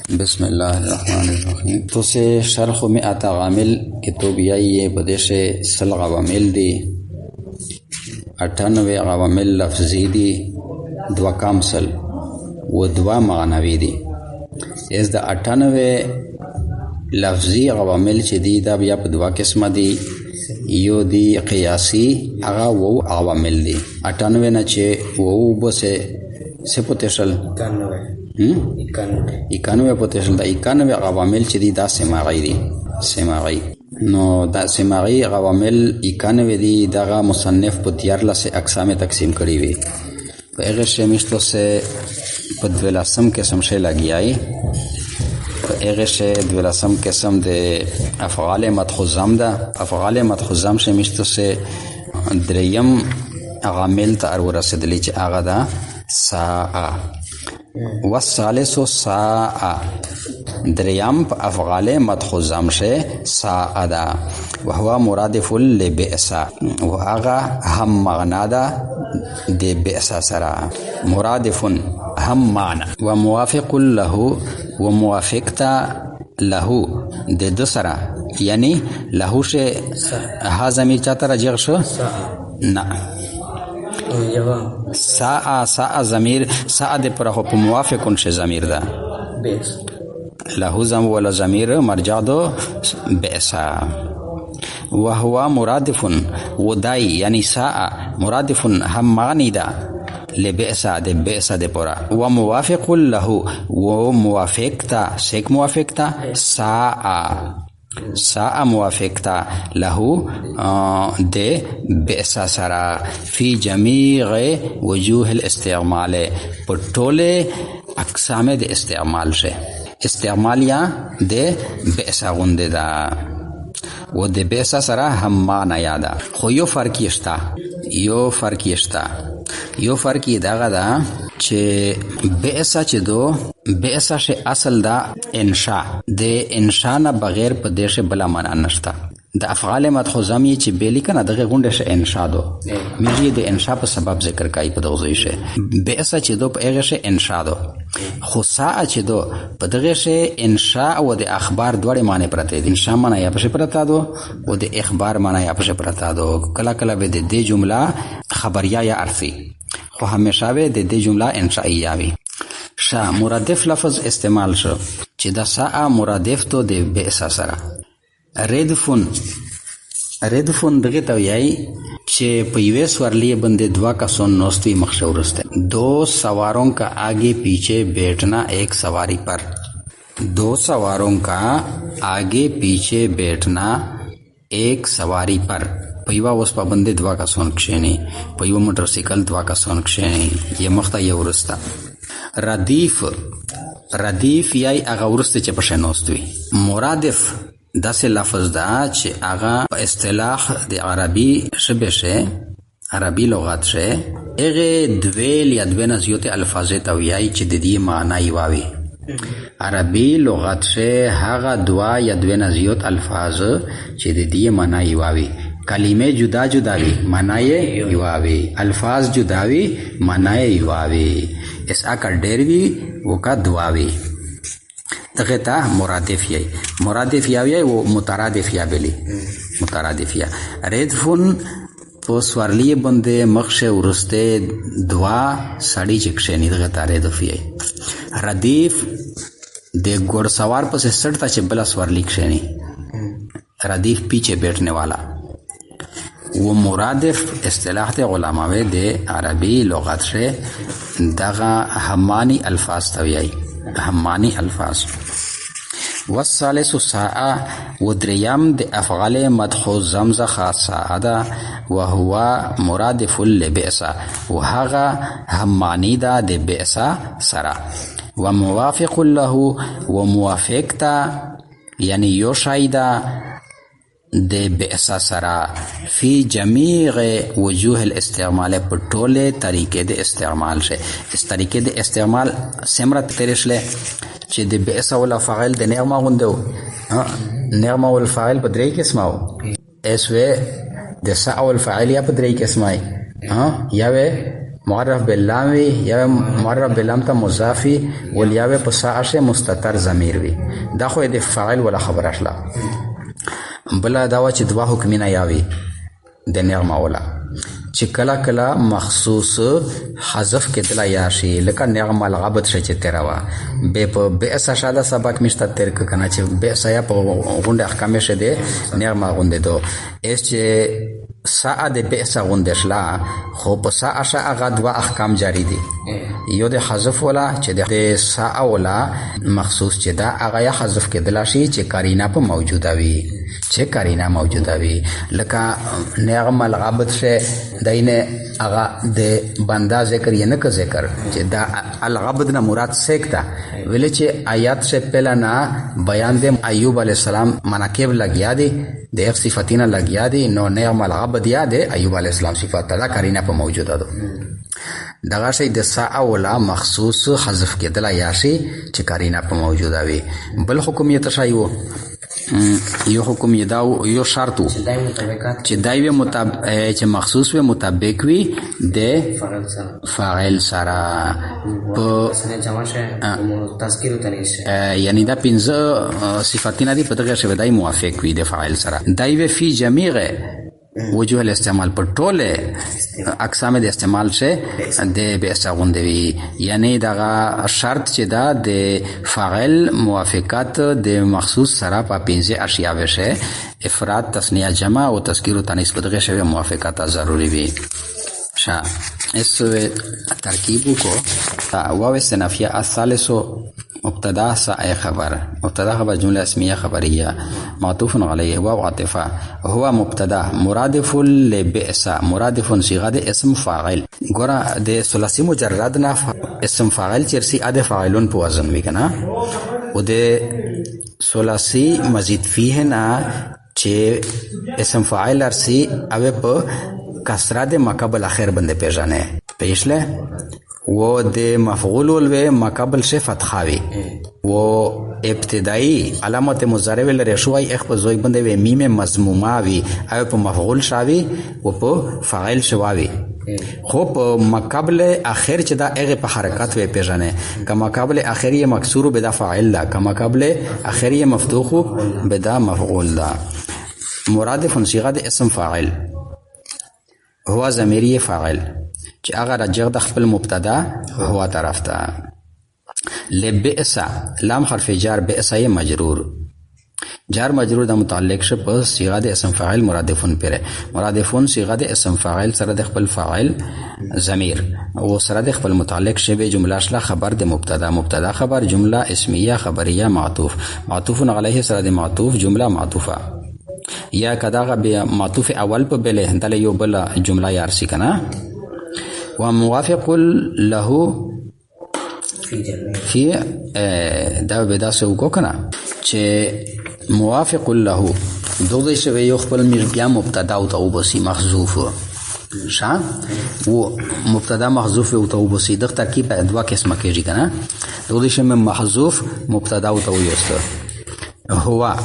بسم الله الرحمن الرحیم. تو سے شرح مئات عامل کہ تو بیائی بدش سل عوامل دی 98 عوامل لفظی دی 2 کامسل و 2 معنوی دی. از دا 98 لفظی عوامل چې دی دا بیا په 2 قسمه دی. یو دی قیاسی هغه و عوامل دی 98 نه چې و بسه سپوتشل 91 پوتشل دا 91 عوامل چې دی دا سماعی دی. سماعی نو دا سماعی عوامل 91 دی. دغه مصنف په 14 اقسام تقسیم کړی وی. په هغه شمیشتو سے په 12 قسم شی لګیای. په هغه شی 12 قسم د افعال مدخوزم ده. افعال مدخوزم شمیشتو سے دریم عامل ته ورسېدلی چې هغه دا ساعه والثالث ساعه. دریم په افعال مدخوزم شه ساعه ده وهو مرادف لبئس و هغه هم معنا ده د بئس سره. مرادف هم معنا و موافق له و موافق له د دو سره یعنی له شه ها ضمیر چاته راجع شو نه ساعه ضمیر ساعه د پر په موافقون شه ضمیر ده له زم ولا ضمیر مرجع دو بئسا وهو مرادف ودای یعنی ساعه مرادف هم معنی ده لبئسا د بئسا د پورا و موافق له و موافق تا سیک موافق تا ساعه موافق تا له د بئسا سرا فی جمیع وجوه الاستعمال پر ټوله اقسام د استعمال شه. استعمال یا د بئسا غنده دا و د بئسا سره هم معنا یادا. خو یو فرق یې دغه ده چې بئسا چې دو بئسا شه اصل دا انشاء د انشاء نه بغیر په دیشه بلا معنا نشته. د افعال مدخوزم یې چې بیلی کنه دغه غونډه شه انشاء دو میږي د انشاء په سبب ذکر کوي په دغه شه. بئسا چې دو په هغه شه انشاء دو. خو ساعه چې دو په دغه شه انشاء او د اخبار دوړې معنی پرته دي. انشاء معنی یا په پرته دو او د اخبار معنی یا په پرته دو. کله کله به د دې جمله خبریه یا عرفي خو همیشه به د دې جمله انشائیه وي. شا مرادف لفظ استعمال شو چې دا ساعه مرادف تو د بئسا سره. ردفون دغه ته وایي چې په یوه سوارلی باندې 2 کسان نوستوي مخشور است. 2 سواروں کا آگے پیچھے بیٹھنا ایک سواری پر. 2 سواروں کا آگے پیچھے بیٹھنا ایک سواری پر. په یوه اوس په باندې 2 کسان کښېني. په یوه موټر سایکل 2 کسان کښېني. یا مخته یا ورسته. ردیف یای هغه ورسته چې په شنوست وي. مرادف داسې لفظ ده چې هغه په اصطلاح د عربي ژبې شه عربي لغت شه هغه 2 یا 2 نه زیاتې الفاظ ته وایي چې د دې معنی واوي. عربي لغت شه هغه 2 یا 2 نه زیات الفاظ چې د دې معنی واوي. کلمې جدا جدا وي معنی یواوي. الفاظ جدا وي معنی یواوي. اسا کا ډېر وي او کا دواوي. دغه ته مرادف یې مرادف یاوي او مترادف یا بلی مترادف یا. ردفون په سوارلی باندې مخشه ورسته 2 سړی چې کښېني دغه ته ردف یې. ردیف د ګور سوار پسې سړتا چې بلا سوارلی کښېني. ردیف پیچھے بیٹھنے والا. و مرادف اصطلاح ته علماء د عربی لغت شه دغه همانی الفاظ ته وایي. همانی الفاظ. والثالث ساعه و دریم د افعال مدخوزم څخه ساعه ده وهو مرادف لبئس و هغه همانی ده د بئس سره. و موافق له و موافق ته یعنی یو شایده د بئس سره فی جمیع وجوه الاستعمال پر ټوله طریقې د استعمال شه. اس طریقې د استعمال سمرت ترشله چې د بئس ولا فاعل د نعمه غوندو نعمه ول فاعل په 3 قسمه او اس و د سا ول فاعل یا په 3 قسمه یا و معرف باللام وی یا معرف باللام ته مضاف وي ولیا په ساعه مستتر ضمیر وي دا خو د فاعل ولا خبر اشلا بل دا چې دوا حکمینه یاوي د نغمه ولا چې کله کله مخصوص حذف کېدلا یا شي لکه نغمه الغبط شي چې تیروا به په بئس شاده سبق مشته تر کنه چې بئس یا په غونډه احکام شه دي نغمه غونډه دو اس چې ساعه د بئس غونډه شلا خو په ساعه شا غدوا احکام جاری دي یو د حذف ولا چې د ساعه ولا مخصوص چې دا هغه حذف کېدلا شي چې قرینه په موجوده وي چې قرینه موجوده وي لکه نغمه الغبط شه دینه هغه د بندا ذکر یې نه ک ذکر چې دا الغبط نه مراد سیکتا ویل چې آیات سے پہلا نه بیان د ایوب علی السلام مناقب لګیا دي د ایک صفاتینه لګیا دي نو نغمه الغبط یاد ایوب علی السلام صفات دا قرینه په موجوده ده دغه شی د ساعه ولا مخصوص حذف کېدل یا شی چې قرینه په موجوده وي بل حکم یې تشایو یو حکم یې دا یو شرط چې دایوي مطابق چې مخصوص وي مطابق وي د فاعل سره په تذکر تنیس یعنی دا پنځه صفاتونه دي په دغه شی دای موافق وي د فاعل سره دایوي فی جميع وجوه الاستعمال پر ټوله اقسام د استعمال شه د بئس غوندوي یعنی دغه شرط چې دا د فاعل موافقت د مخصوص سره په پنځه اشیاء وشه افراد تثنیه جمع او تذکیر او تانیث په دغه شی موافقت ضروری وي شا اس ترکیبو کو واو استنافیه الثالث مبتدا سا خبر مبتدا خبر جمله اسمیه خبریه معطوف علیه واو عاطفه هو مبتدا مرادف لبئس مرادف صيغه د اسم فاعل ګوره د ثلاثي مجرد نه اسم فاعل چرسي اده فاعلون په وزن وی کنه او د ثلاثي مزید فيه نه چې اسم فاعل ارسي او په کسره د مقابل اخر باندې پیژنه پیشله و د مفعول ول مقابل شه فتحاوي و ابتدایي علامت مضارع ول رشوي اخ په زوی باندې و میم مضمومه وي او په مفعول شاوي و په فاعل شواوي خو په مقابل اخر چې دا هغه په حرکت و پیژنه کما مقابل اخری مکسور به دا فاعل لا کما مقابل اخری مفتوح به دا مفعول لا مرادف صيغه د اسم فاعل هو ضمیری فاعل چې هغه راجع د خپل مبتدا هو طرف ته لبئس لام حرف جار بئس مجرور جار مجرور د متعلق شه په صيغه د اسم فاعل مرادفون پر مرادفون صيغه د اسم فاعل سره د خپل فاعل ضمیر او سره د خپل متعلق شه به جمله شله خبر د مبتدا مبتدا خبر جمله اسمیه خبریه معطوف معطوف علیه سره د معطوف جمله معطوفه یا کداغه به معطوف اول په بل هندل یو بل جمله یارسی کنه وموافق له فی دا بدا سو کو کنه چې موافق له دوی شوی یو خپل بیا مبتدا او توبسی محذوف شا و مبتدا محذوف او توبسی د ترکیب دوا قسمه کېږي کنه دوی شوی محذوف مبتدا او توبست هو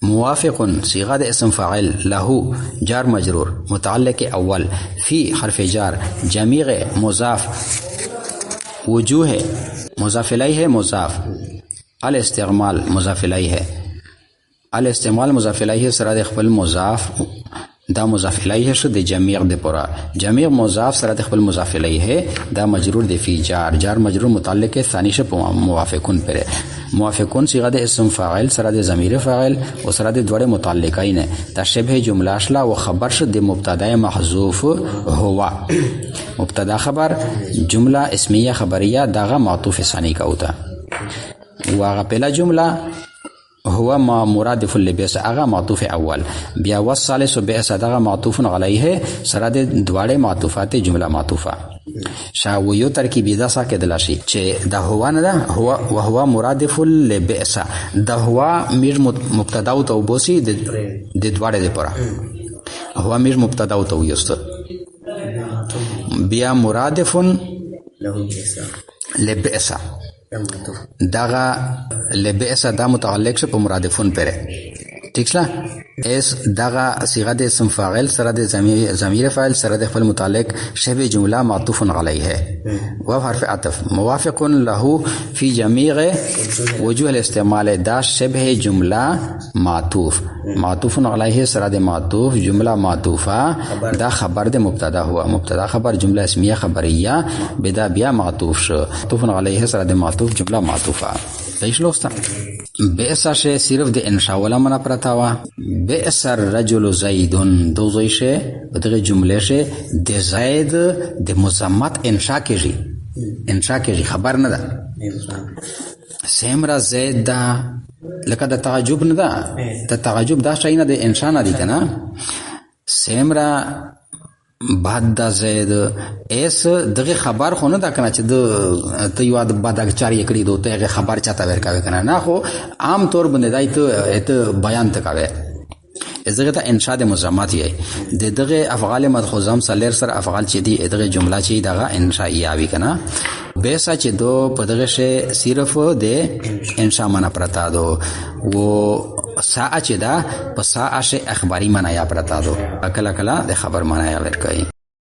موافق صيغه اسم فاعل له جار مجرور متعلق اول في حرف جار جميع مضاف وجوه مضاف الیه مضاف الاستعمال مضاف الیه الاستعمال مضاف الیه سره د خپل مضاف دا مضاف الیه شو د جميع د پورا جميع مضاف سره د خپل مضاف الیه دا مجرور د فی جار جار مجرور متعلق ثانی شه موافقون پر موافقون صيغه د اسم فاعل سره د ضمیر فاعل او سره د دوړه متعلقین دا شبه جمله اشلا او خبر شه د مبتدا محذوف هو مبتدا خبر جمله اسمیه خبریه داغه معطوف ثانی کا ہوتا واغه پہلا جمله هو ما مرادف لبئس اغه معطوف اول بیا والثالث بئس دغه معطوف علیه سره د دواړه معطوفات جمله معطوفه شاو یو ترکیب دا ساکه دلاشي چې دا هو نه ده هو او هو مرادف لبئس دا هو میر مبتدا او توبوسی د دواړه لپاره هو میر مبتدا او توبوست بیا مرادف لبئس دغه لبئس دا متعلق شه په مرادفون پره ٹھیک شله اس دغه صيغه د اسم فاعل سره د ضمیر فاعل سره د خپل متعلق شبه جمله معطوف علیه و حرف عطف موافق له فی جمیع وجوه الاستعمال دا شبه جمله معطوف علیه سره د معطوف جمله معطوفه دا خبر د مبتدا هوا مبتدا خبر جمله اسمیه خبریه بدا بیا معطوف شو معطوف علیه سره د معطوف جمله معطوفه پیش لوستا بئس شه صرف د انشاء ولا منا پرتاوا بئس الرجل زید دوزوی شه دغه جمله شه د زید د مزمت انشاء کیږي خبر نه ده سمرا زید دا لکه د تعجب نه ده د تعجب دا شي نه د انشاء نه دي کنه سمرا بعد دا زید ایس دغه خبر خو نه دا کنه چې د ته یو د بعد چاري کړي دوته هغه خبر چاته ورکاوي کنه نه خو عام طور باندې دای ته بیان تکاوي ازغه ته انشاء د مزمات یې د دغه افعال مدخوزم سلر سره افعال چې دی دغه جمله چې دغه انشاء یاوي کنه بیسا چې دو په دغه شی صرف د انشاء معنا پرتا دو و ساعه چې دا په ساعه شی اخباری معنا یا پرتا دو کله کله د خبر معنا یا ورکوي